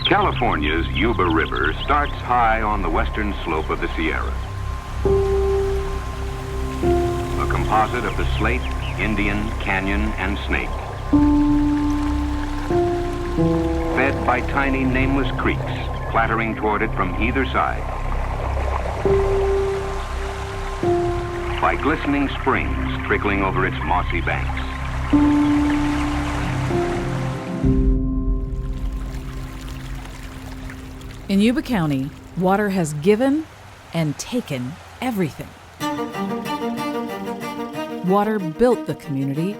California's Yuba River starts high on the western slope of the Sierras. A composite of the Slate, Indian, Canyon, and Snake. Fed by tiny, nameless creeks, clattering toward it from either side. By glistening springs trickling over its mossy banks. In Yuba County, water has given and taken everything. Water built the community.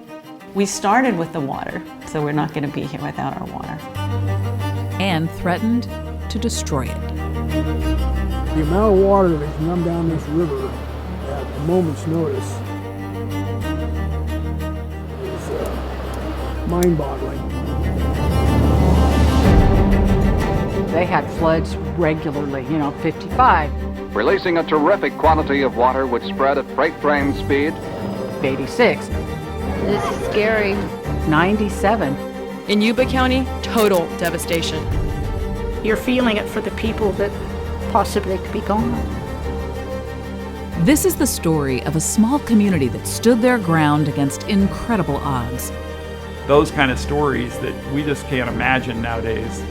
We started with the water, so we're not going to be here without our water. And threatened to destroy it. The amount of water that can come down this river at a moment's notice is mind-boggling. They had floods regularly, 55, releasing a terrific quantity of water which spread at freight train speed. 86, This is scary. 97. In Yuba County, total devastation. You're feeling it for the people that possibly could be gone. This is the story of a small community that stood their ground against incredible odds. Those kind of stories that we just can't imagine nowadays.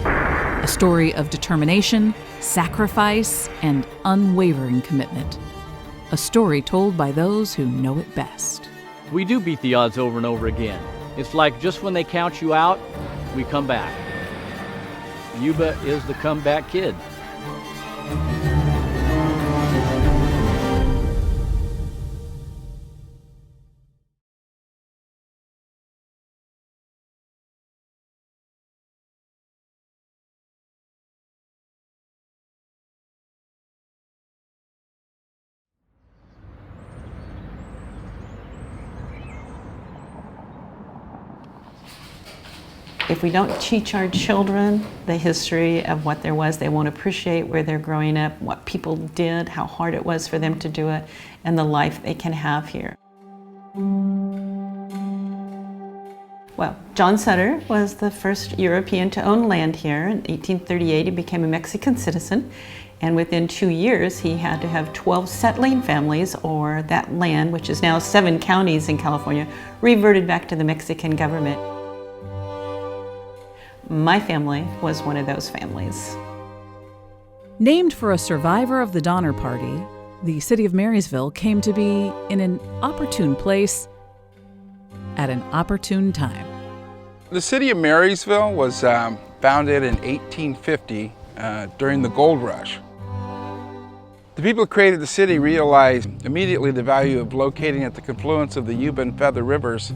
A story of determination, sacrifice, and unwavering commitment. A story told by those who know it best. We do beat the odds over and over again. It's like just when they count you out, we come back. Yuba is the comeback kid. If we don't teach our children the history of what there was, they won't appreciate where they're growing up, what people did, how hard it was for them to do it, and the life they can have here. Well, John Sutter was the first European to own land here. In 1838, he became a Mexican citizen, and within 2 years, he had to have 12 settling families, or that land, which is now 7 counties in California, reverted back to the Mexican government. My family was one of those families. Named for a survivor of the Donner Party, the city of Marysville came to be in an opportune place at an opportune time. The city of Marysville was founded in 1850 during the gold rush. The people who created the city realized immediately the value of locating at the confluence of the Yuba and Feather rivers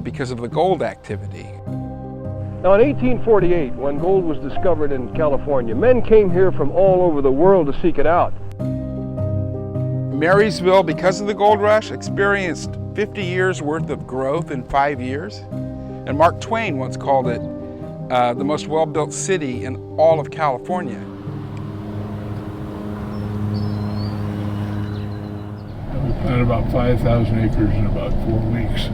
because of the gold activity. Now in 1848, when gold was discovered in California, men came here from all over the world to seek it out. Marysville, because of the gold rush, experienced 50 years worth of growth in 5 years. And Mark Twain once called it the most well-built city in all of California. We planted about 5,000 acres in about 4 weeks.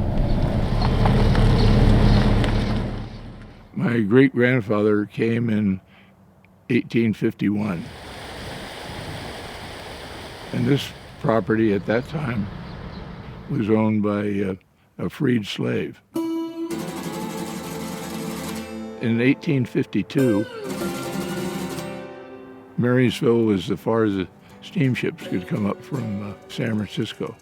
My great-grandfather came in 1851. And this property at that time was owned by a freed slave. In 1852, Marysville was as far as the steamships could come up from San Francisco.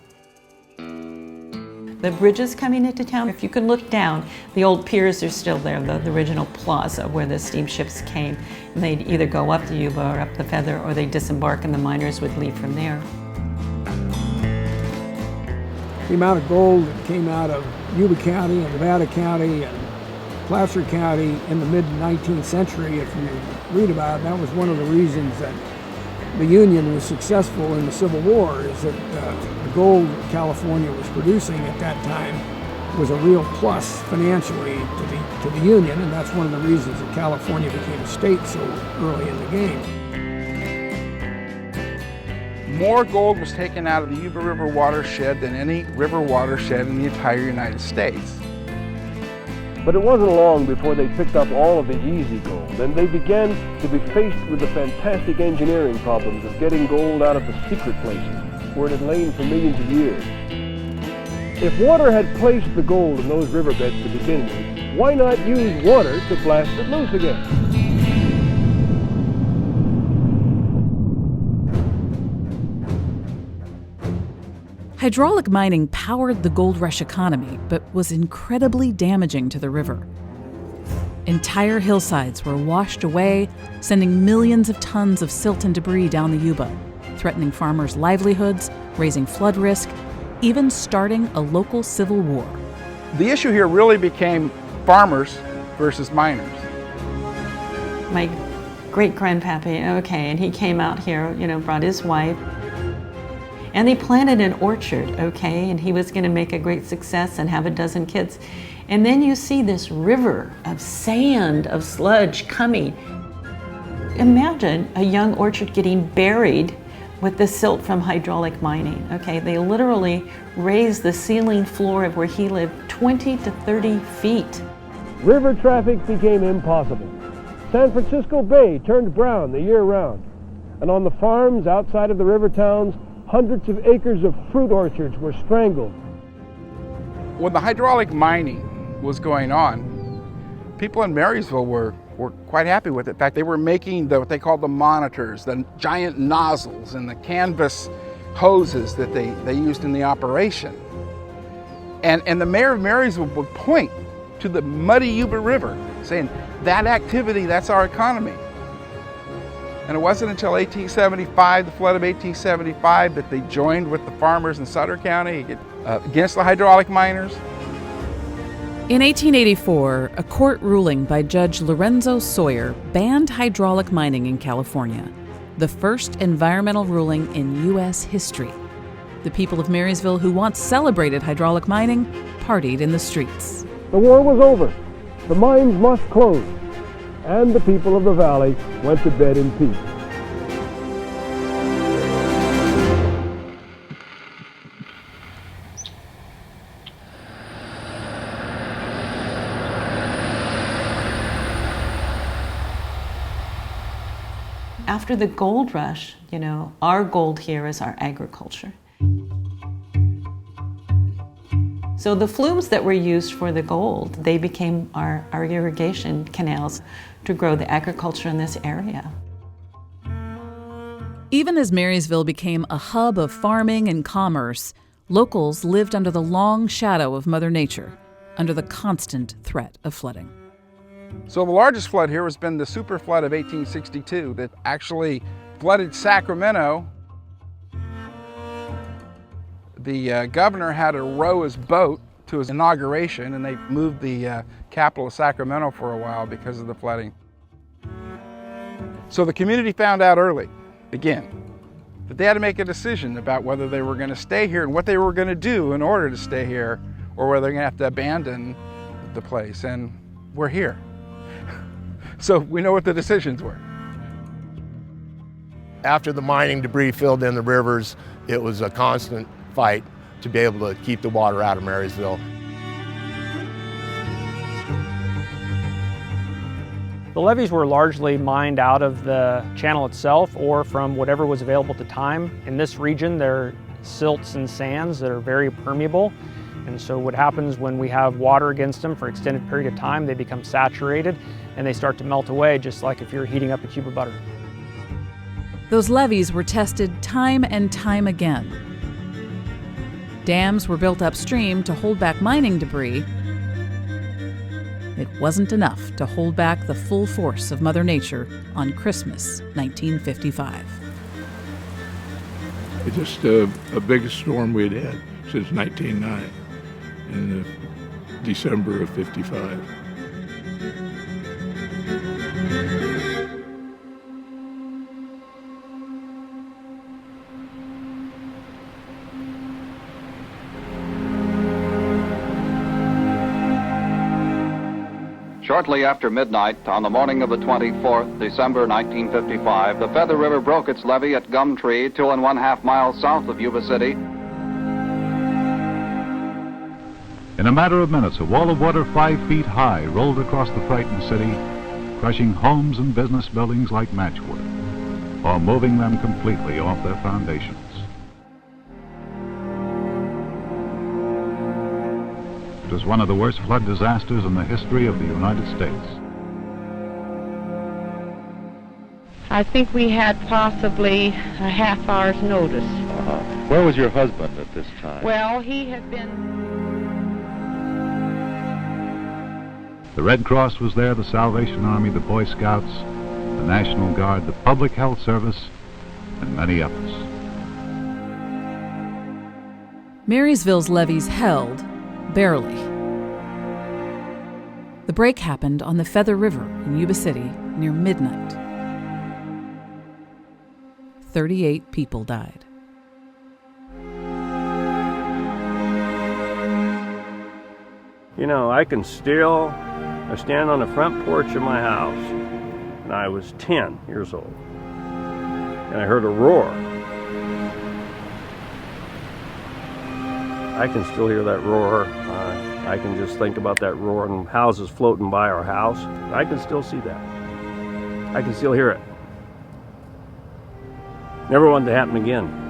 The bridges coming into town, if you can look down, the old piers are still there, the original plaza where the steamships came. And they'd either go up the Yuba or up the Feather, or they'd disembark and the miners would leave from there. The amount of gold that came out of Yuba County and Nevada County and Placer County in the mid-19th century, if you read about it, that was one of the reasons that the Union was successful in the Civil War, is that the gold California was producing at that time was a real plus financially to the Union, and that's one of the reasons that California became a state so early in the game. More gold was taken out of the Yuba River watershed than any river watershed in the entire United States. But it wasn't long before they picked up all of the easy gold, and they began to be faced with the fantastic engineering problems of getting gold out of the secret places where it had lain for millions of years. If water had placed the gold in those riverbeds to begin with, why not use water to blast it loose again? Hydraulic mining powered the gold rush economy, but was incredibly damaging to the river. Entire hillsides were washed away, sending millions of tons of silt and debris down the Yuba, threatening farmers' livelihoods, raising flood risk, even starting a local civil war. The issue here really became farmers versus miners. My great-grandpappy, okay, and he came out here, brought his wife. And they planted an orchard, okay, and he was going to make a great success and have a dozen kids. And then you see this river of sand, of sludge coming. Imagine a young orchard getting buried with the silt from hydraulic mining, okay? They literally raised the ceiling floor of where he lived 20 to 30 feet. River traffic became impossible. San Francisco Bay turned brown the year round. And on the farms outside of the river towns, hundreds of acres of fruit orchards were strangled. When the hydraulic mining was going on, people in Marysville were quite happy with it. In fact, they were making what they called the monitors, the giant nozzles and the canvas hoses that they used in the operation. And the mayor of Marysville would point to the muddy Yuba River, saying, that activity, that's our economy. And it wasn't until 1875, the flood of 1875, that they joined with the farmers in Sutter County against the hydraulic miners. In 1884, a court ruling by Judge Lorenzo Sawyer banned hydraulic mining in California, the first environmental ruling in U.S. history. The people of Marysville who once celebrated hydraulic mining partied in the streets. The war was over. The mines must close. And the people of the valley went to bed in peace. After the gold rush, our gold here is our agriculture. So the flumes that were used for the gold, they became our irrigation canals to grow the agriculture in this area. Even as Marysville became a hub of farming and commerce, locals lived under the long shadow of Mother Nature, under the constant threat of flooding. So the largest flood here has been the super flood of 1862 that actually flooded Sacramento. The governor had to row his boat to his inauguration, and they moved the capital of Sacramento for a while because of the flooding. So the community found out early, again, that they had to make a decision about whether they were going to stay here and what they were going to do in order to stay here, or whether they're going to have to abandon the place. And we're here. So we know what the decisions were. After the mining debris filled in the rivers, it was a constant fight to be able to keep the water out of Marysville. The levees were largely mined out of the channel itself or from whatever was available at the time. In this region, there are silts and sands that are very permeable. And so what happens when we have water against them for an extended period of time, they become saturated and they start to melt away, just like if you're heating up a cube of butter. Those levees were tested time and time again. Dams were built upstream to hold back mining debris. It wasn't enough to hold back the full force of Mother Nature on Christmas 1955. It's just a biggest storm we'd had since 1909 in December of 55. Shortly after midnight on the morning of the 24th, December 1955, the Feather River broke its levee at Gumtree, 2½ miles south of Yuba City. In a matter of minutes, a wall of water 5 feet high rolled across the frightened city, crushing homes and business buildings like matchwood, or moving them completely off their foundations. It was one of the worst flood disasters in the history of the United States. I think we had possibly a half hour's notice. Where was your husband at this time? Well, he had been... The Red Cross was there, the Salvation Army, the Boy Scouts, the National Guard, the Public Health Service, and many others. Marysville's levees held, barely. The break happened on the Feather River in Yuba City near midnight. 38 people died. You know, I stand on the front porch of my house, and I was 10 years old, and I heard a roar. I can still hear that roar. I can just think about that roar and houses floating by our house. I can still see that. I can still hear it. Never wanted to happen again.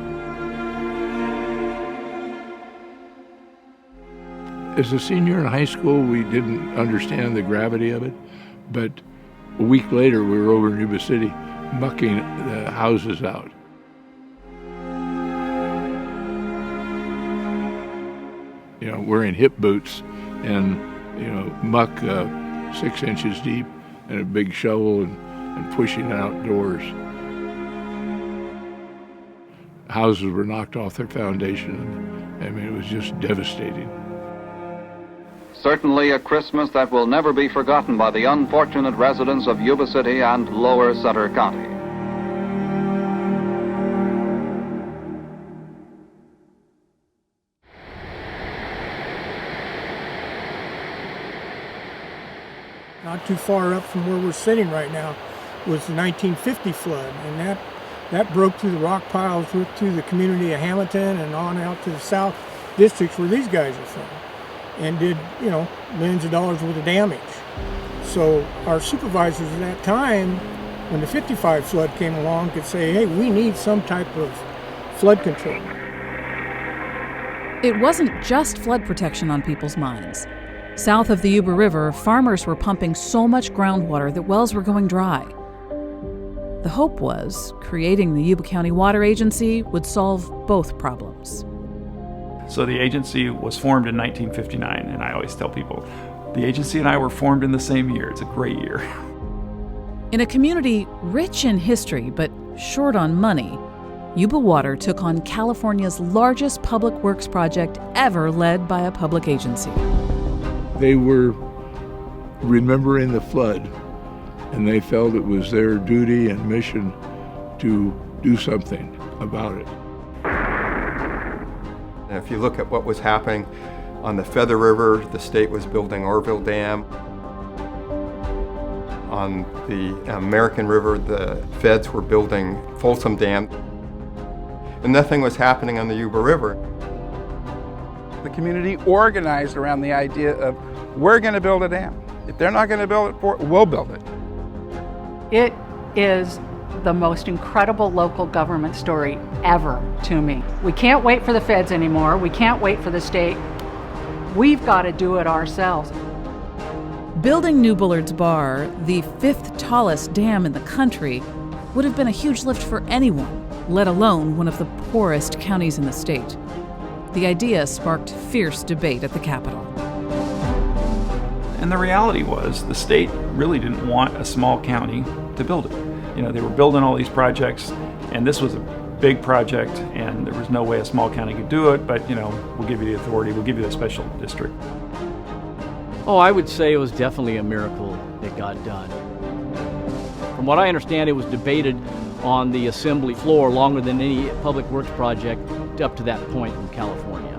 As a senior in high school, we didn't understand the gravity of it, but a week later we were over in Yuba City mucking the houses out. You know, wearing hip boots and, you know, muck 6 inches deep and a big shovel and pushing it outdoors. Houses were knocked off their foundation. I mean, it was just devastating. Certainly a Christmas that will never be forgotten by the unfortunate residents of Yuba City and Lower Sutter County. Not too far up from where we're sitting right now was the 1950 flood, and that broke through the rock piles, went through the community of Hamilton and on out to the south districts where these guys are from, and did, you know, millions of dollars worth of damage. So our supervisors at that time, when the 55 flood came along, could say, hey, we need some type of flood control. It wasn't just flood protection on people's minds. South of the Yuba River, farmers were pumping so much groundwater that wells were going dry. The hope was creating the Yuba County Water Agency would solve both problems. So the agency was formed in 1959, and I always tell people, the agency and I were formed in the same year. It's a great year. In a community rich in history but short on money, Yuba Water took on California's largest public works project ever led by a public agency. They were remembering the flood, and they felt it was their duty and mission to do something about it. And if you look at what was happening on the Feather River, the state was building Orville Dam. On the American River, the feds were building Folsom Dam. And nothing was happening on the Yuba River. The community organized around the idea of, we're going to build a dam. If they're not going to build it for it, we'll build it. It is the most incredible local government story ever to me. We can't wait for the feds anymore. We can't wait for the state. We've got to do it ourselves. Building New Bullard's Bar, the 5th tallest dam in the country, would have been a huge lift for anyone, let alone one of the poorest counties in the state. The idea sparked fierce debate at the Capitol. And the reality was the state really didn't want a small county to build it. You know, they were building all these projects, and this was a big project, and there was no way a small county could do it, but, you know, we'll give you the authority, we'll give you the special district. Oh, I would say it was definitely a miracle that got done. From what I understand, it was debated on the assembly floor longer than any public works project up to that point in California.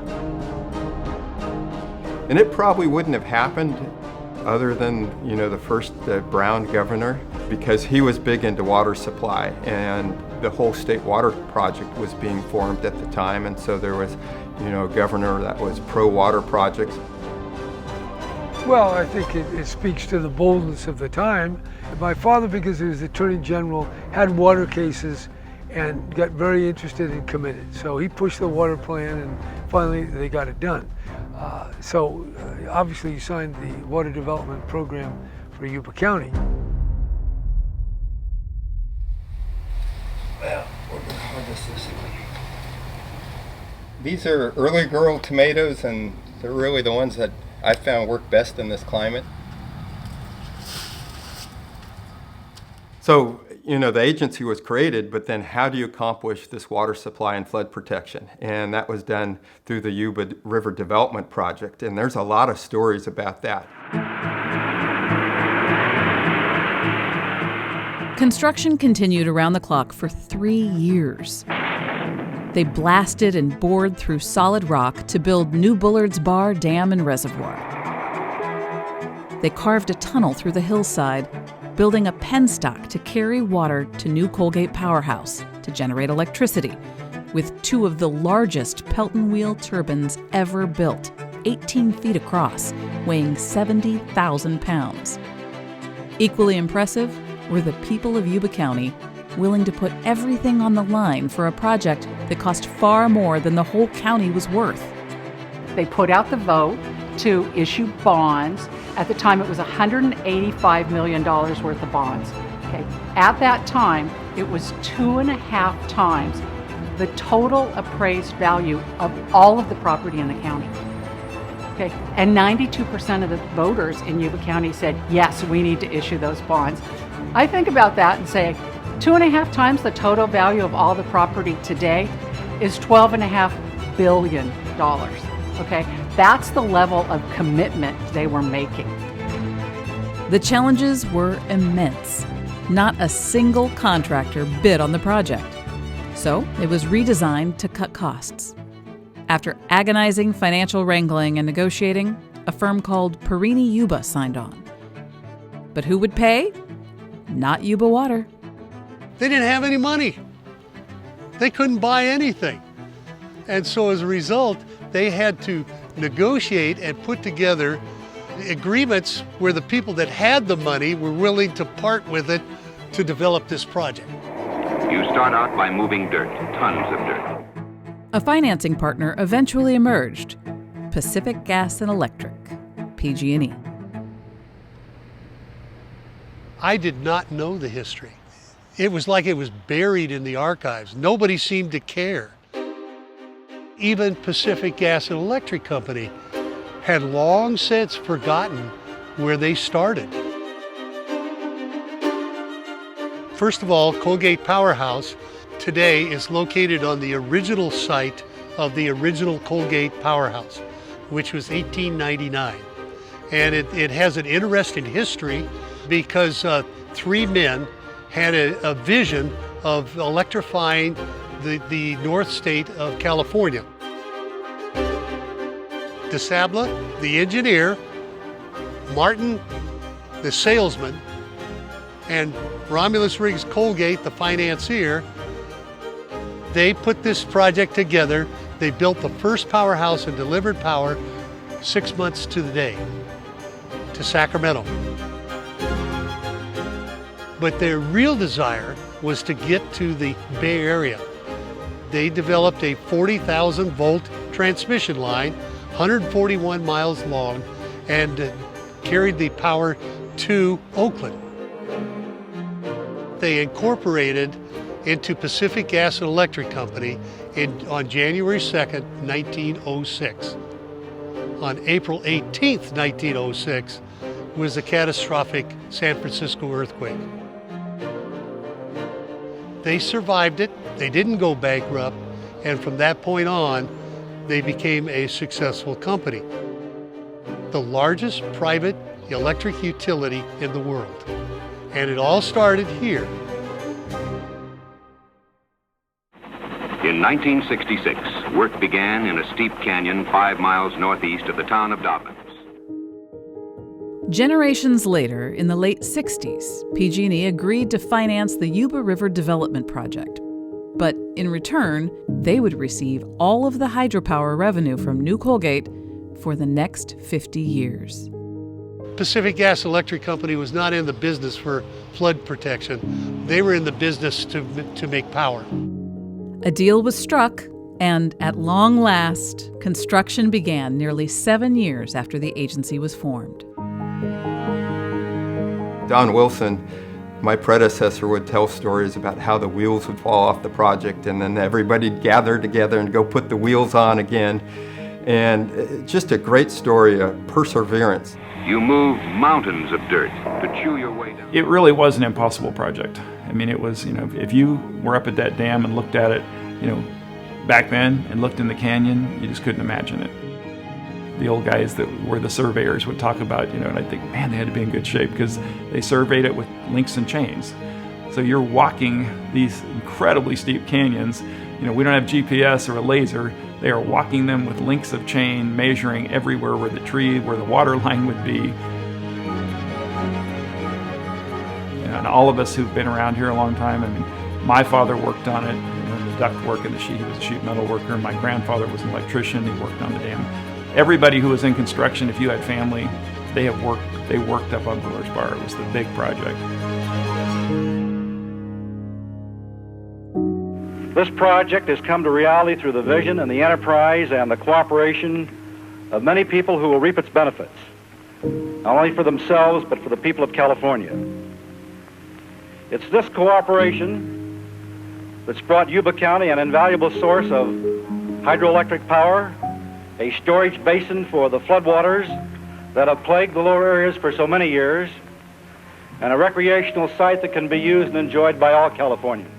And it probably wouldn't have happened other than, you know, the first Brown governor, because he was big into water supply, and the whole state water project was being formed at the time, and so there was, you know, a governor that was pro-water projects. Well, I think it speaks to the boldness of the time. My father, because he was Attorney General, had water cases and got very interested and committed. So he pushed the water plan, and finally they got it done. Obviously he signed the water development program for Yuba County. Well, we're going to harvest this again. These are early girl tomatoes, and they're really the ones that I found work best in this climate. So, the agency was created, but then how do you accomplish this water supply and flood protection? And that was done through the Yuba River Development Project, and there's a lot of stories about that. Construction continued around the clock for 3 years. They blasted and bored through solid rock to build New Bullard's Bar Dam and Reservoir. They carved a tunnel through the hillside, building a penstock to carry water to New Colgate Powerhouse to generate electricity, with 2 of the largest Pelton wheel turbines ever built, 18 feet across, weighing 70,000 pounds. Equally impressive were the people of Yuba County, willing to put everything on the line for a project that cost far more than the whole county was worth. They put out the vote to issue bonds. At the time, it was $185 million worth of bonds. Okay. At that time, it was 2.5 times the total appraised value of all of the property in the county. Okay. And 92% of the voters in Yuba County said, yes, we need to issue those bonds. I think about that and say, 2.5 times the total value of all the property today is $12.5 billion. Okay, that's the level of commitment they were making. The challenges were immense. Not a single contractor bid on the project. So it was redesigned to cut costs. After agonizing financial wrangling and negotiating, a firm called Perini Yuba signed on. But who would pay? Not Yuba Water. They didn't have any money. They couldn't buy anything. And so as a result, they had to negotiate and put together agreements where the people that had the money were willing to part with it to develop this project. You start out by moving dirt, tons of dirt. A financing partner eventually emerged, Pacific Gas and Electric, PG&E. I did not know the history. It was like it was buried in the archives. Nobody seemed to care. Even Pacific Gas and Electric Company had long since forgotten where they started. First of all, Colgate Powerhouse today is located on the original site of the original Colgate Powerhouse, which was 1899. And it has an interesting history because 3 men had a vision of electrifying the North State of California. DeSabla, the engineer, Martin, the salesman, and Romulus Riggs Colgate, the financier, they put this project together. They built the first powerhouse and delivered power 6 months to the day to Sacramento. But their real desire was to get to the Bay Area. They developed a 40,000 volt transmission line, 141 miles long, and carried the power to Oakland. They incorporated into Pacific Gas and Electric Company on January 2nd, 1906. On April 18th, 1906, was the catastrophic San Francisco earthquake. They survived it, they didn't go bankrupt, and from that point on, they became a successful company. The largest private electric utility in the world. And it all started here. In 1966, work began in a steep canyon 5 miles northeast of the town of Dobbins. Generations later, in the late 60s, PG&E agreed to finance the Yuba River Development Project. But in return, they would receive all of the hydropower revenue from New Colgate for the next 50 years. Pacific Gas Electric Company was not in the business for flood protection. They were in the business to make power. A deal was struck, and at long last, construction began nearly 7 years after the agency was formed. Don Wilson, my predecessor, would tell stories about how the wheels would fall off the project, and then everybody'd gather together and go put the wheels on again. And just a great story of perseverance. You moved mountains of dirt to chew your way down. It really was an impossible project. I mean, it was, if you were up at that dam and looked at it, back then and looked in the canyon, you just couldn't imagine it. The old guys that were the surveyors would talk about, and I think, man, they had to be in good shape because they surveyed it with links and chains. So you're walking these incredibly steep canyons. We don't have GPS or a laser. They are walking them with links of chain, measuring everywhere where the water line would be. And all of us who've been around here a long time, my father worked on it, the duct work and he was a sheet metal worker. My grandfather was an electrician, he worked on the dam. Everybody who was in construction, if you had family, they worked up on Buller's Bar. It was the big project. This project has come to reality through the vision and the enterprise and the cooperation of many people who will reap its benefits, not only for themselves, but for the people of California. It's this cooperation that's brought Yuba County an invaluable source of hydroelectric power, a storage basin for the floodwaters that have plagued the lower areas for so many years, and a recreational site that can be used and enjoyed by all Californians.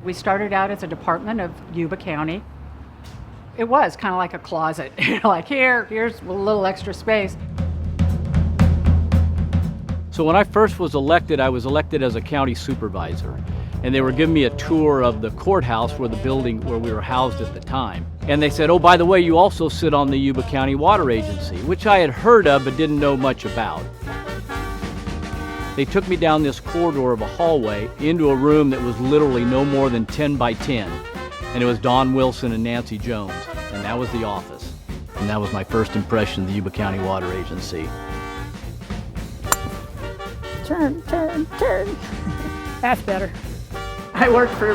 We started out as a department of Yuba County. It was kind of like a closet, like here's a little extra space. So when I first was elected, I was elected as a county supervisor. And they were giving me a tour of the courthouse where the building where we were housed at the time. And they said, oh, by the way, you also sit on the Yuba County Water Agency, which I had heard of but didn't know much about. They took me down this corridor of a hallway into a room that was literally no more than 10 by 10. And it was Don Wilson and Nancy Jones. And that was the office. And that was my first impression of the Yuba County Water Agency. Turn. That's better. I worked for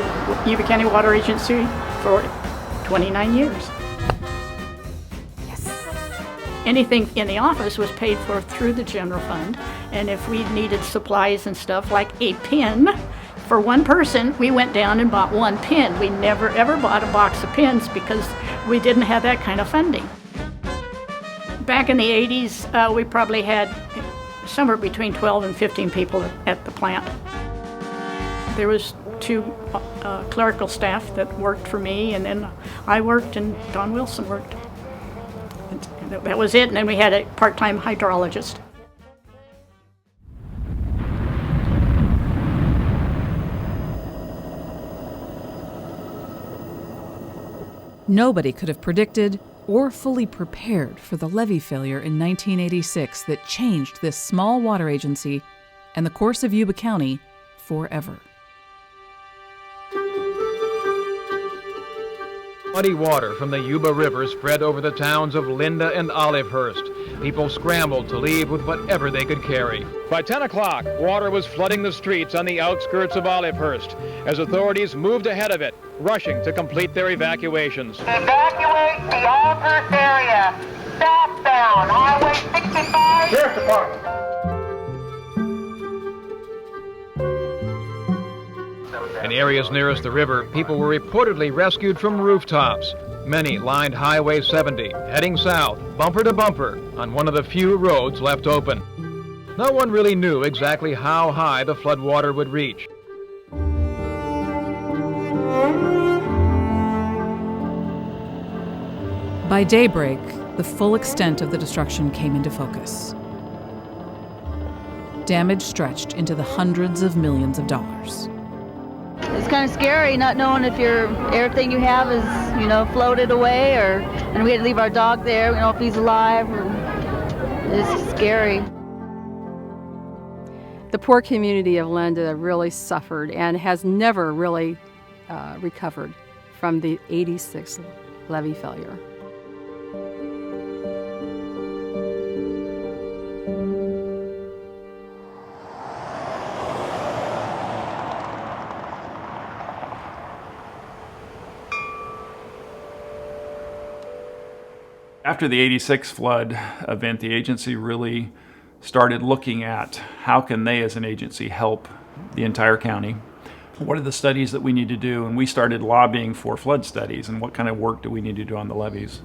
Yuba County Water Agency for 29 years. Anything in the office was paid for through the general fund, and if we needed supplies and stuff like a pen for one person, we went down and bought one pen. We never ever bought a box of pens because we didn't have that kind of funding. Back in the 80s, we probably had somewhere between 12 and 15 people at the plant. There was 2 clerical staff that worked for me, and then I worked and Don Wilson worked. That was it, and then we had a part-time hydrologist. Nobody could have predicted or fully prepared for the levee failure in 1986 that changed this small water agency and the course of Yuba County forever. Muddy water from the Yuba River spread over the towns of Linda and Olivehurst. People scrambled to leave with whatever they could carry. By 10 o'clock, water was flooding the streets on the outskirts of Olivehurst as authorities moved ahead of it, rushing to complete their evacuations. Evacuate the Olivehurst area. Southbound, Highway 65. Sheriff's Department. In areas nearest the river, people were reportedly rescued from rooftops. Many lined Highway 70, heading south, bumper to bumper, on one of the few roads left open. No one really knew exactly how high the floodwater would reach. By daybreak, the full extent of the destruction came into focus. Damage stretched into the hundreds of millions of dollars. It's kind of scary not knowing if everything you have is, floated away, and we had to leave our dog there, we don't know if he's alive. It's scary. The poor community of Linda really suffered and has never really recovered from the 86 levee failure. After the 86 flood event, the agency really started looking at how can they as an agency help the entire county. What are the studies that we need to do? And we started lobbying for flood studies and what kind of work do we need to do on the levees.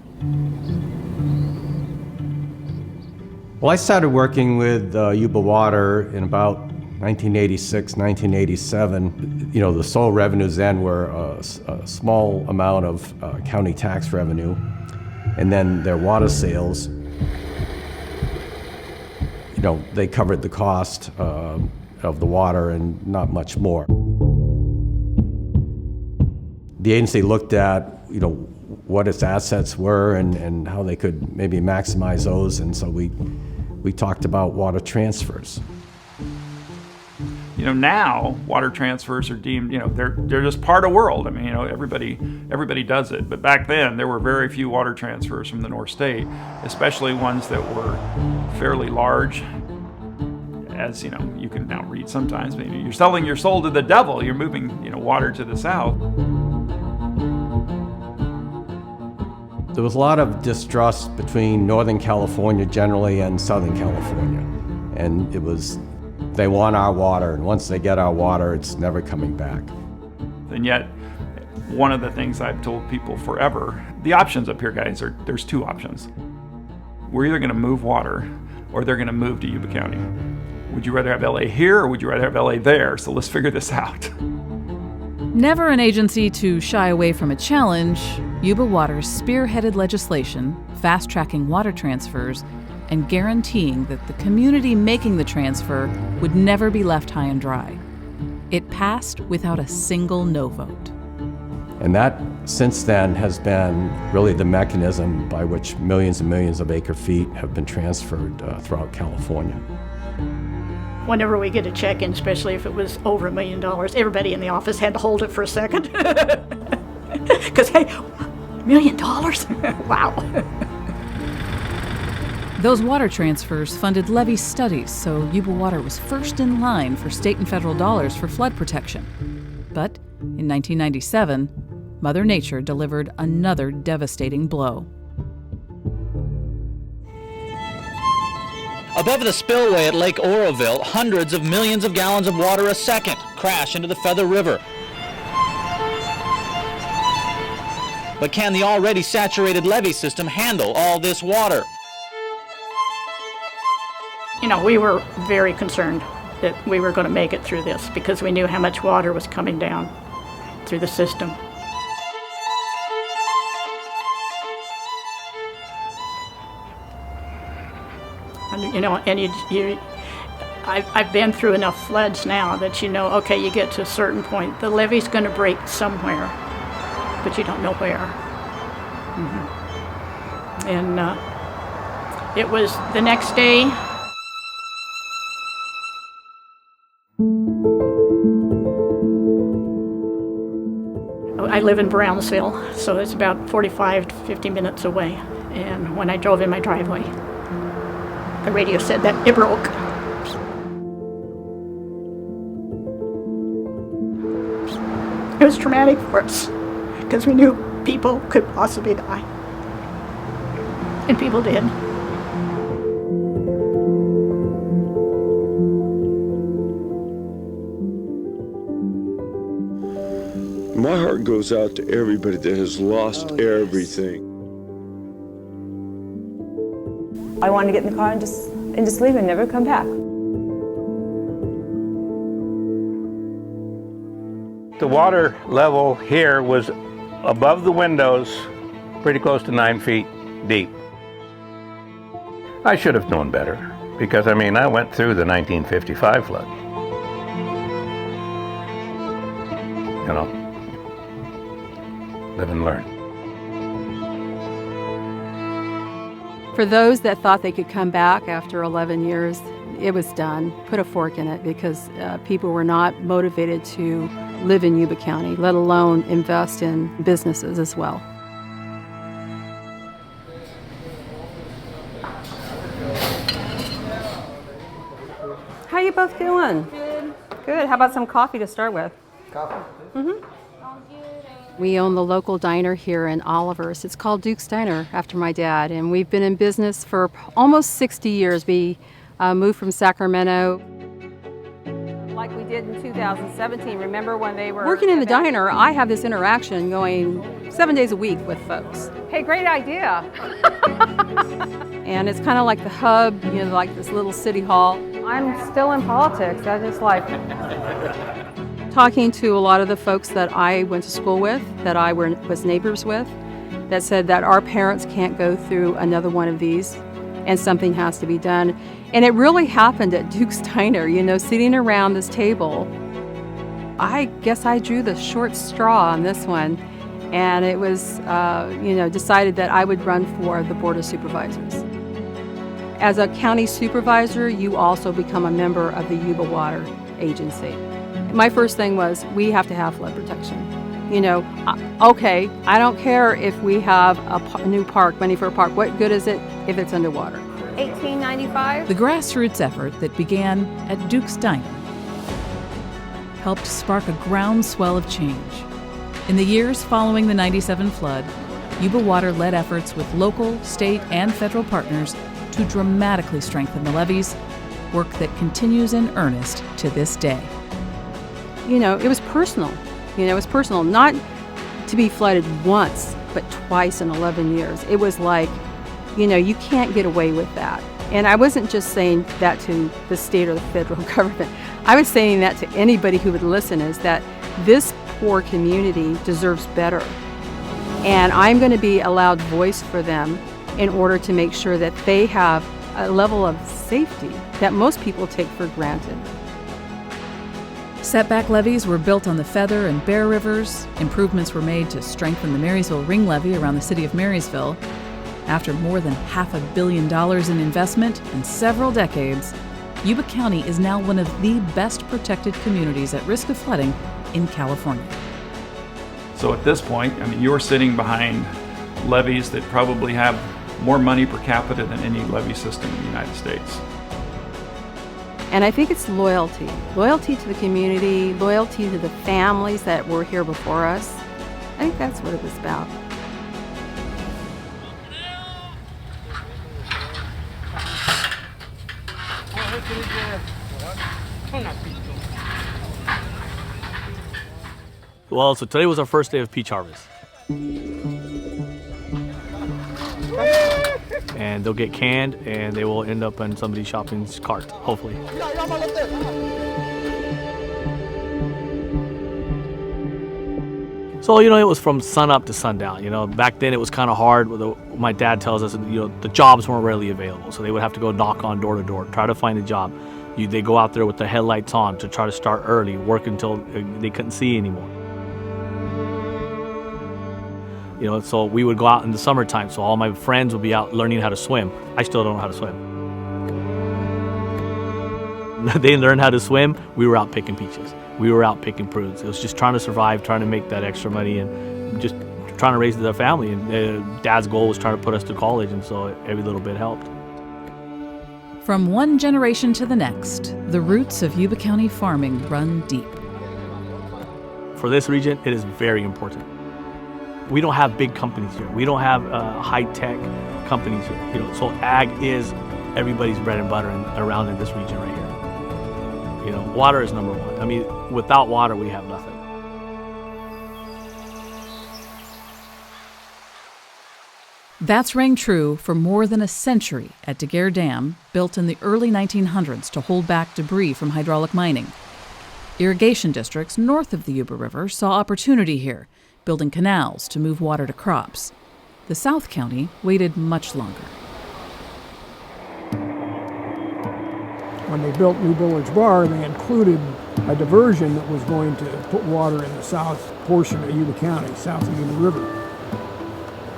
Well, I started working with Yuba Water in about 1986, 1987. You know, the sole revenues then were a small amount of county tax revenue, and then their water sales. You know, they covered the cost of the water and not much more. The agency looked at, you know, what its assets were and how they could maybe maximize those, and so we talked about water transfers. You know, now water transfers are deemed, you know, they're just part of the world. I mean, you know, everybody does it. But back then, there were very few water transfers from the North State, especially ones that were fairly large. As you know, you can now read sometimes, but you're selling your soul to the devil. You're moving, you know, water to the south. There was a lot of distrust between Northern California generally and Southern California. And it was, they want our water, and once they get our water, it's never coming back. And yet, one of the things I've told people forever, the options up here, guys, there's two options. We're either gonna move water, or they're gonna move to Yuba County. Would you rather have LA here, or would you rather have LA there? So let's figure this out. Never an agency to shy away from a challenge, Yuba Water spearheaded legislation, fast-tracking water transfers, and guaranteeing that the community making the transfer would never be left high and dry. It passed without a single no vote. And that, since then, has been really the mechanism by which millions and millions of acre-feet have been transferred throughout California. Whenever we get a check-in, especially if it was over $1 million, everybody in the office had to hold it for a second. Because, hey, $1 million? Wow. Those water transfers funded levee studies, so Yuba Water was first in line for state and federal dollars for flood protection. But in 1997, Mother Nature delivered another devastating blow. Above the spillway at Lake Oroville, hundreds of millions of gallons of water a second crash into the Feather River. But can the already saturated levee system handle all this water? You know, we were very concerned that we were going to make it through this because we knew how much water was coming down through the system. You know, and I've been through enough floods now that you know, okay, you get to a certain point, the levee's going to break somewhere, but you don't know where. Mm-hmm. And it was the next day. I live in Brownsville, so it's about 45 to 50 minutes away. And when I drove in my driveway, the radio said that it broke. It was traumatic for us because we knew people could possibly die. And people did. My heart goes out to everybody that has lost everything. I wanted to get in the car and just leave and never come back. The water level here was above the windows, pretty close to 9 feet deep. I should have known better because, I mean, I went through the 1955 flood. You know, live and learn. For those that thought they could come back after 11 years, it was done. Put a fork in it because people were not motivated to live in Yuba County, let alone invest in businesses as well. How you both doing? Good. Good. How about some coffee to start with? Coffee? Mm-hmm. We own the local diner here in Olivehurst. It's called Duke's Diner after my dad, and we've been in business for almost 60 years. We moved from Sacramento. Like we did in 2017, remember when they were... Working in the diner, I have this interaction going 7 days a week with folks. Hey, great idea. And it's kind of like the hub, you know, like this little city hall. I'm still in politics. I just like... Talking to a lot of the folks that I went to school with, that I was neighbors with, that said that our parents can't go through another one of these and something has to be done. And it really happened at Duke's Diner, you know, sitting around this table. I guess I drew the short straw on this one, and it was, decided that I would run for the Board of Supervisors. As a county supervisor, you also become a member of the Yuba Water Agency. My first thing was, we have to have flood protection. You know, okay, I don't care if we have a new park, money for a park. What good is it if it's underwater? 1895? The grassroots effort that began at Duke's Diner helped spark a groundswell of change. In the years following the '97 flood, Yuba Water led efforts with local, state, and federal partners to dramatically strengthen the levees, work that continues in earnest to this day. You know, it was personal. You know, it was personal, not to be flooded once, but twice in 11 years. It was like, you know, you can't get away with that. And I wasn't just saying that to the state or the federal government. I was saying that to anybody who would listen, is that this poor community deserves better. And I'm going to be a loud voice for them in order to make sure that they have a level of safety that most people take for granted. Setback levees were built on the Feather and Bear Rivers. Improvements were made to strengthen the Marysville Ring Levee around the city of Marysville. After more than $500 million in investment and several decades, Yuba County is now one of the best protected communities at risk of flooding in California. So at this point, I mean, you're sitting behind levees that probably have more money per capita than any levee system in the United States. And I think it's loyalty. Loyalty to the community, loyalty to the families that were here before us. I think that's what it was about. Well, so today was our first day of peach harvest. And they'll get canned and they will end up in somebody's shopping cart, hopefully. So, you know, it was from sun up to sundown. You know, back then it was kind of hard. My dad tells us, you know, the jobs weren't readily available. So they would have to go knock on door to door, try to find a job. They go out there with the headlights on to try to start early, work until they couldn't see anymore. You know, so we would go out in the summertime, so all my friends would be out learning how to swim. I still don't know how to swim. They learned how to swim, we were out picking peaches. We were out picking prunes. It was just trying to survive, trying to make that extra money, and just trying to raise their family. And Dad's goal was trying to put us to college, and so every little bit helped. From one generation to the next, the roots of Yuba County farming run deep. For this region, it is very important. We don't have big companies here. We don't have high-tech companies here. You know, so ag is everybody's bread and butter around in this region right here. You know, water is number one. I mean, without water, we have nothing. That's rang true for more than a century at Daguerre Dam, built in the early 1900s to hold back debris from hydraulic mining. Irrigation districts north of the Yuba River saw opportunity here, building canals to move water to crops. The South County waited much longer. When they built New Village Bar, they included a diversion that was going to put water in the south portion of Yuba County, south of Yuba River.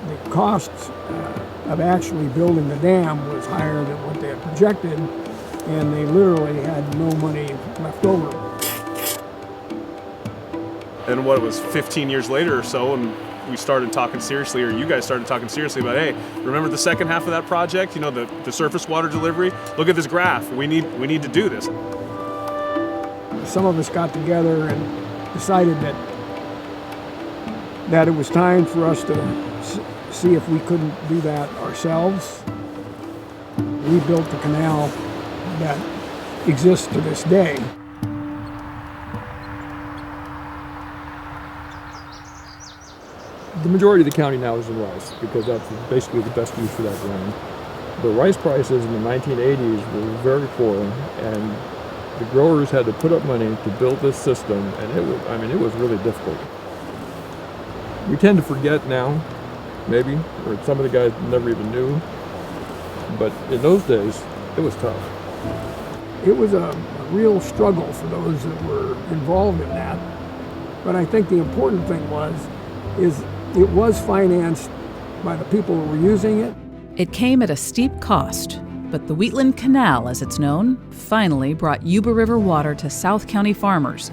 The cost of actually building the dam was higher than what they had projected, and they literally had no money left over. And what, it was 15 years later or so, and we started talking seriously, or you guys started talking seriously about, hey, remember the second half of that project? You know, the surface water delivery? Look at this graph. We need to do this. Some of us got together and decided that it was time for us to see if we couldn't do that ourselves. We built the canal that exists to this day. The majority of the county now is in rice because that's basically the best use for that ground. The rice prices in the 1980s were very poor, and the growers had to put up money to build this system, and it was really difficult. We tend to forget now, maybe, or some of the guys never even knew, but in those days, it was tough. It was a real struggle for those that were involved in that, but I think the important thing is it was financed by the people who were using it. It came at a steep cost, but the Wheatland Canal, as it's known, finally brought Yuba River water to South County farmers,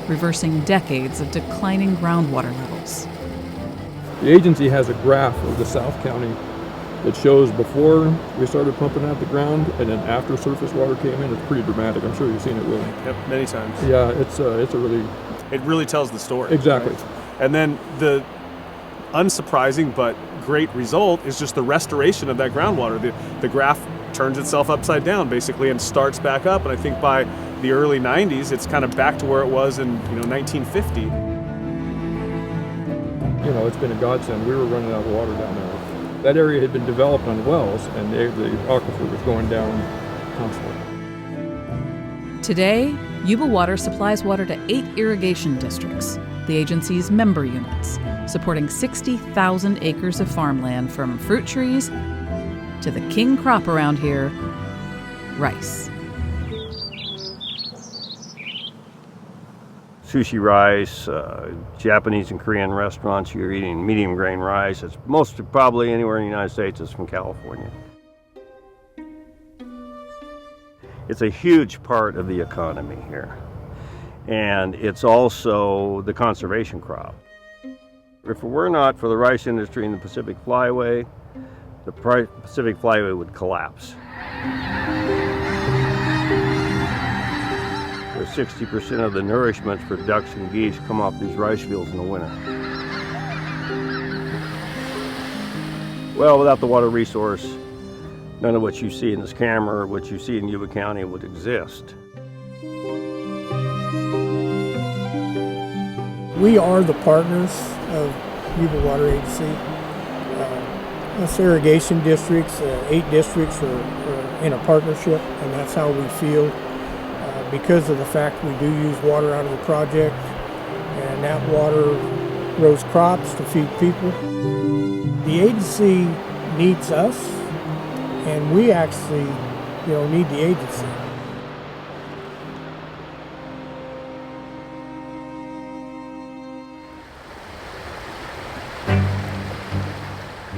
reversing decades of declining groundwater levels. The agency has a graph of the South County that shows before we started pumping out the ground and then after surface water came in. It's pretty dramatic. I'm sure you've seen it, Willie. Yep, many times. Yeah, it's a really... It really tells the story. Exactly. Right? And then the unsurprising but great result is just the restoration of that groundwater. The graph turns itself upside down basically and starts back up, and I think by the early 90s it's kind of back to where it was in 1950. It's been a godsend. We were running out of water down there. That area had been developed on wells, and the aquifer was going down constantly. Today, Yuba Water supplies water to 8 irrigation districts, the agency's member units, supporting 60,000 acres of farmland from fruit trees to the king crop around here, rice. Sushi rice, Japanese and Korean restaurants, you're eating medium grain rice. It's most probably anywhere in the United States is from California. It's a huge part of the economy here. And it's also the conservation crop. If it were not for the rice industry in the Pacific Flyway, the Pacific Flyway would collapse. Where 60% of the nourishment for ducks and geese come off these rice fields in the winter. Well, without the water resource, none of what you see in this camera or what you see in Yuba County would exist. We are the partners of Yuba Water Agency. Us irrigation districts, 8 districts are in a partnership, and that's how we feel because of the fact we do use water out of the project, and that water grows crops to feed people. The agency needs us, and we actually, need the agency.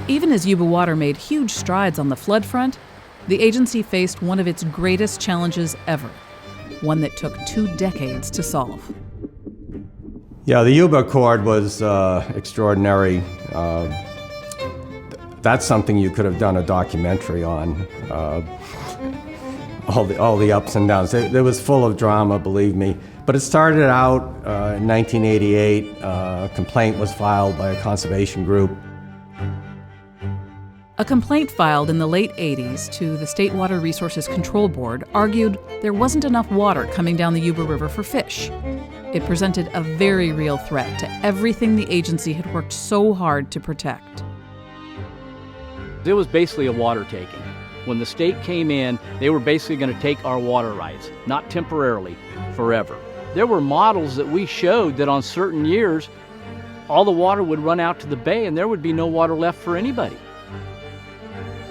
Even as Yuba Water made huge strides on the flood front, the agency faced one of its greatest challenges ever, one that took 2 decades to solve. Yeah, the Yuba Accord was extraordinary. That's something you could have done a documentary on. All the ups and downs. It was full of drama, believe me. But it started out in 1988. A complaint was filed by a conservation group. A complaint filed in the late 80s to the State Water Resources Control Board argued there wasn't enough water coming down the Yuba River for fish. It presented a very real threat to everything the agency had worked so hard to protect. It was basically a water taking. When the state came in, they were basically going to take our water rights, not temporarily, forever. There were models that we showed that on certain years, all the water would run out to the bay and there would be no water left for anybody.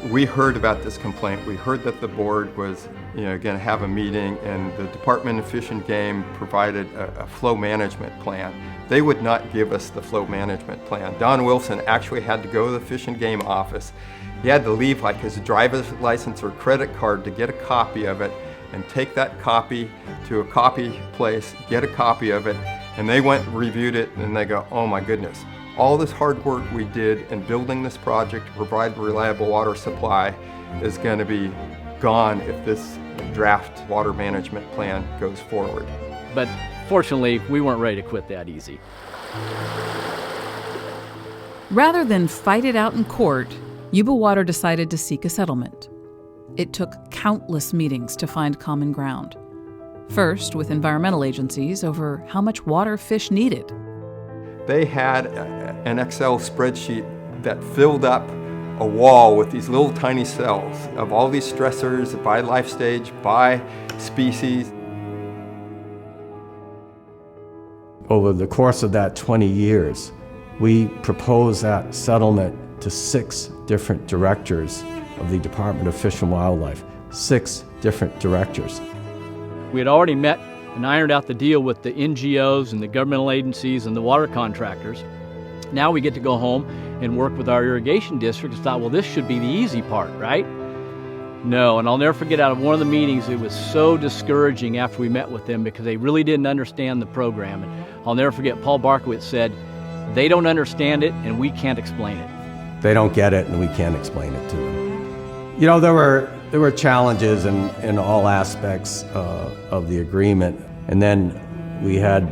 we heard about this complaint. We heard that the board was going to have a meeting, and the Department of Fish and Game provided a flow management plan. They would not give us the flow management plan. Don Wilson actually had to go to the Fish and Game office. He had to leave like his driver's license or credit card to get a copy of it, and take that copy to a copy place, get a copy of it, and they went and reviewed it, and they go, oh my goodness. All this hard work we did in building this project to provide reliable water supply is going to be gone if this draft water management plan goes forward. But fortunately, we weren't ready to quit that easy. Rather than fight it out in court, Yuba Water decided to seek a settlement. It took countless meetings to find common ground. First, with environmental agencies over how much water fish needed. They had an Excel spreadsheet that filled up a wall with these little tiny cells of all these stressors by life stage, by species. Over the course of that 20 years, we proposed that settlement to 6 different directors of the Department of Fish and Wildlife. 6 different directors. We had already met and ironed out the deal with the NGOs and the governmental agencies and the water contractors. Now we get to go home and work with our irrigation district and thought, well, this should be the easy part, right? No, and I'll never forget, out of one of the meetings, it was so discouraging after we met with them because they really didn't understand the program. And I'll never forget, Paul Barkowitz said, they don't understand it and we can't explain it. They don't get it and we can't explain it to them. You know, there were challenges in all aspects of the agreement. And then we had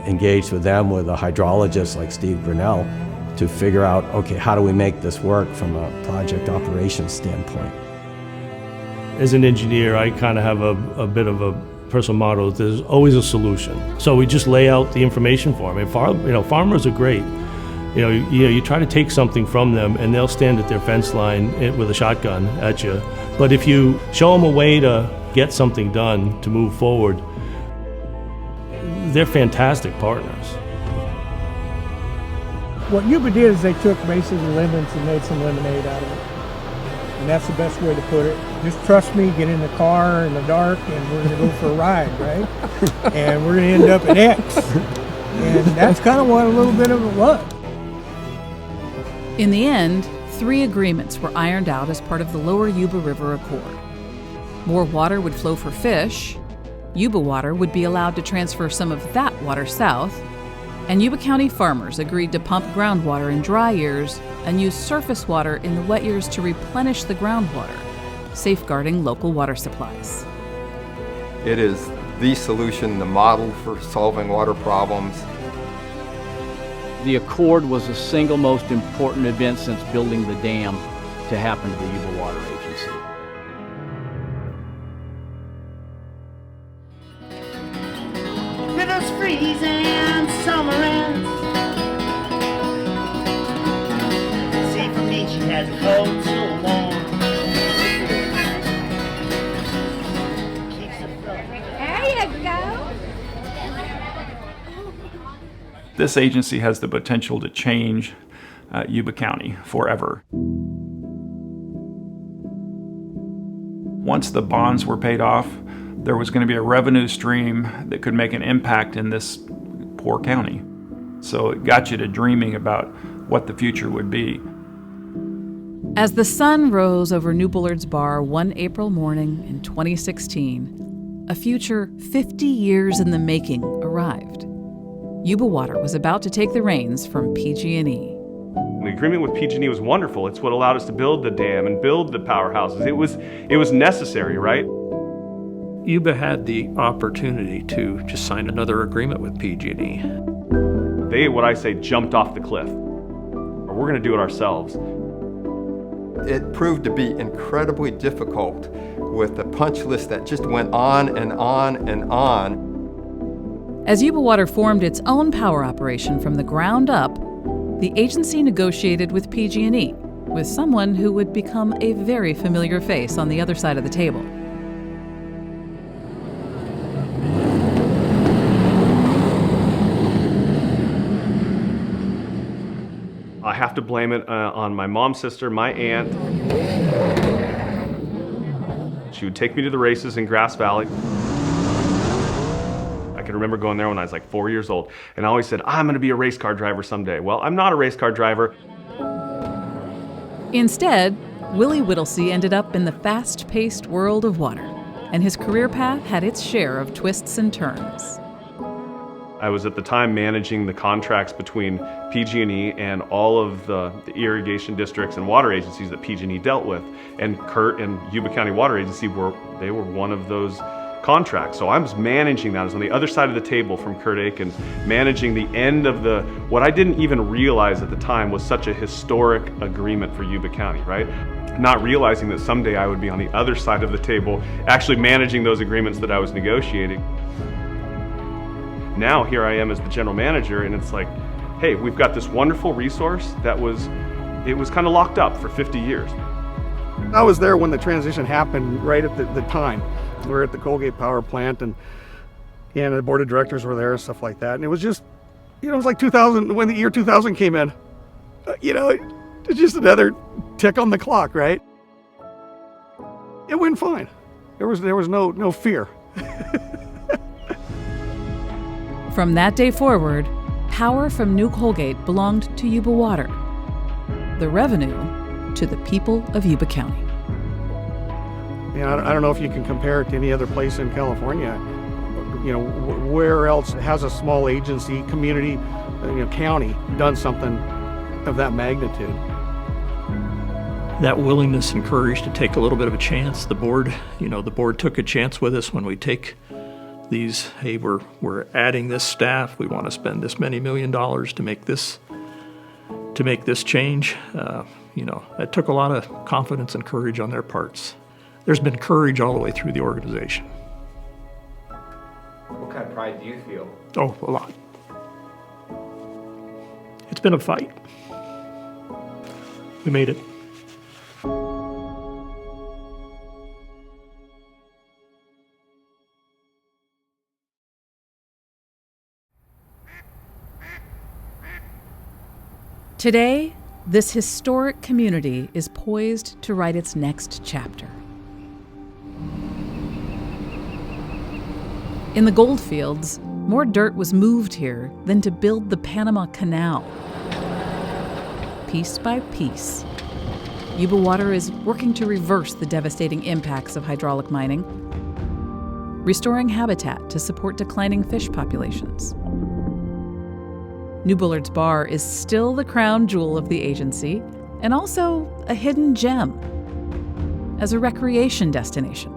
engaged with them with a hydrologist like Steve Grinnell to figure out, okay, how do we make this work from a project operations standpoint? As an engineer, I kind of have a bit of a personal motto: there's always a solution. So we just lay out the information for them. And farmers are great. You try to take something from them and they'll stand at their fence line with a shotgun at you. But if you show them a way to get something done, to move forward, they're fantastic partners. What Yuba did is they took basically lemons and made some lemonade out of it. And that's the best way to put it. Just trust me, get in the car in the dark and we're going to go for a ride, right? And we're going to end up at X. And that's kind of what a little bit of it was. In the end, 3 agreements were ironed out as part of the Lower Yuba River Accord. More water would flow for fish, Yuba Water would be allowed to transfer some of that water south, and Yuba County farmers agreed to pump groundwater in dry years and use surface water in the wet years to replenish the groundwater, safeguarding local water supplies. It is the solution, the model for solving water problems. The Accord was the single most important event since building the dam to happen to the Yuba Water Agency. Rivers freeze and summer ends. See, for me, she has a coat so warm. There you go. This agency has the potential to change Yuba County forever. Once the bonds were paid off, there was going to be a revenue stream that could make an impact in this poor county. So it got you to dreaming about what the future would be. As the sun rose over New Bullard's Bar one April morning in 2016, a future 50 years in the making arrived. Yuba Water was about to take the reins from PG&E. The agreement with PG&E was wonderful. It's what allowed us to build the dam and build the powerhouses. It was necessary, right? Yuba had the opportunity to just sign another agreement with PG&E. They, what I say, jumped off the cliff. Or we're going to do it ourselves. It proved to be incredibly difficult with a punch list that just went on and on and on. As Yuba Water formed its own power operation from the ground up, the agency negotiated with PG&E, with someone who would become a very familiar face on the other side of the table. I have to blame it on my mom's sister, my aunt. She would take me to the races in Grass Valley. I can remember going there when I was like 4 years old, and I always said, I'm going to be a race car driver someday. Well, I'm not a race car driver. Instead, Willie Whittlesey ended up in the fast-paced world of water, and his career path had its share of twists and turns. I was at the time managing the contracts between PG&E and all of the irrigation districts and water agencies that PG&E dealt with. And Kurt and Yuba County Water Agency were one of those contracts. So I was managing that. I was on the other side of the table from Kurt Aikens, managing the end of what I didn't even realize at the time was such a historic agreement for Yuba County, right? Not realizing that someday I would be on the other side of the table, actually managing those agreements that I was negotiating. Now here I am as the general manager, and it's like, hey, we've got this wonderful resource it was kind of locked up for 50 years. I was there when the transition happened, right at the time. We were at the Colgate Power Plant, and the board of directors were there and stuff like that. And it was just, it was like 2000, when the year 2000 came in. It's just another tick on the clock, right? It went fine. There was no fear. From that day forward, power from New Colgate belonged to Yuba Water. The revenue to the people of Yuba County. I don't know if you can compare it to any other place in California. Where else has a small agency, community, county done something of that magnitude? That willingness and courage to take a little bit of a chance. The board took a chance with us when we take these, hey, we're adding this staff, we want to spend this many $1 million to make this change. It took a lot of confidence and courage on their parts. There's been courage all the way through the organization. What kind of pride do you feel? Oh, a lot. It's been a fight. We made it. Today, this historic community is poised to write its next chapter. In the goldfields, more dirt was moved here than to build the Panama Canal. Piece by piece, Yuba Water is working to reverse the devastating impacts of hydraulic mining, restoring habitat to support declining fish populations. New Bullard's Bar is still the crown jewel of the agency and also a hidden gem as a recreation destination.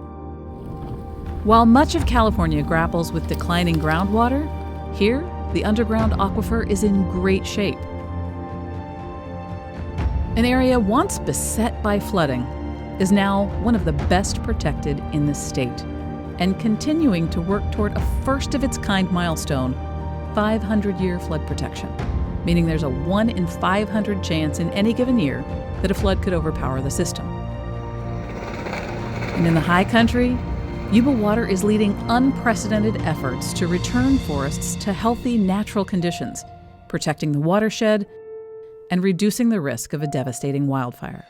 While much of California grapples with declining groundwater, here the underground aquifer is in great shape. An area once beset by flooding is now one of the best protected in the state and continuing to work toward a first-of-its-kind milestone, 500-year flood protection, meaning there's a 1 in 500 chance in any given year that a flood could overpower the system. And in the high country, Yuba Water is leading unprecedented efforts to return forests to healthy natural conditions, protecting the watershed and reducing the risk of a devastating wildfire.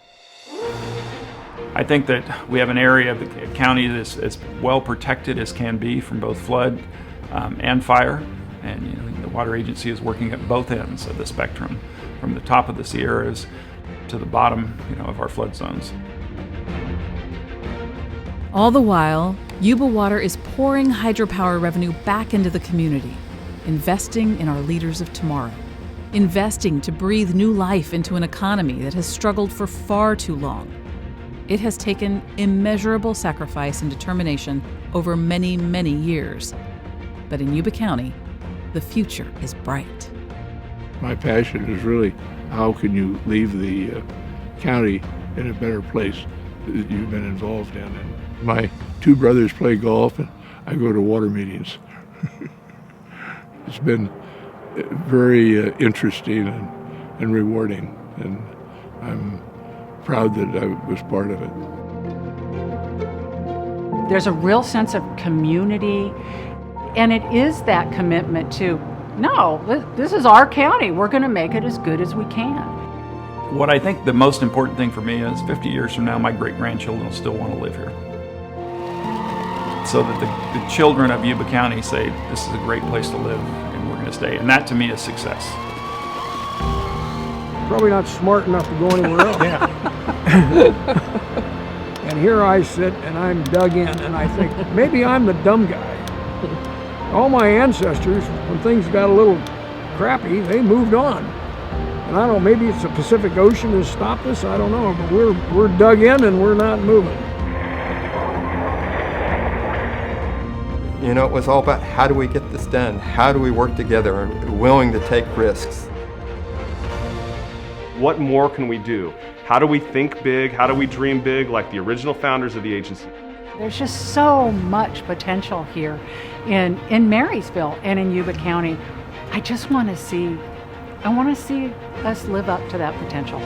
I think that we have an area of the county that's as well protected as can be from both flood and fire. And the water agency is working at both ends of the spectrum, from the top of the Sierras to the bottom, of our flood zones. All the while, Yuba Water is pouring hydropower revenue back into the community, investing in our leaders of tomorrow, investing to breathe new life into an economy that has struggled for far too long. It has taken immeasurable sacrifice and determination over many, many years. But in Yuba County, the future is bright. My passion is really how can you leave the county in a better place that you've been involved in. And my two brothers play golf and I go to water meetings. It's been very interesting and rewarding, and I'm proud that I was part of it. There's a real sense of community. And it is that commitment to, no, this is our county. We're going to make it as good as we can. What I think the most important thing for me is 50 years from now, my great-grandchildren will still want to live here. So that the children of Yuba County say, this is a great place to live and we're going to stay. And that to me is success. Probably not smart enough to go anywhere else. And here I sit and I'm dug in and I think, maybe I'm the dumb guy. All my ancestors, when things got a little crappy, they moved on. And I don't know, maybe it's the Pacific Ocean has stopped us, I don't know, but we're dug in and we're not moving. You know, it was all about how do we get this done? How do we work together and willing to take risks? What more can we do? How do we think big? How do we dream big like the original founders of the agency? There's just so much potential here in Marysville and in Yuba County. I want to see us live up to that potential.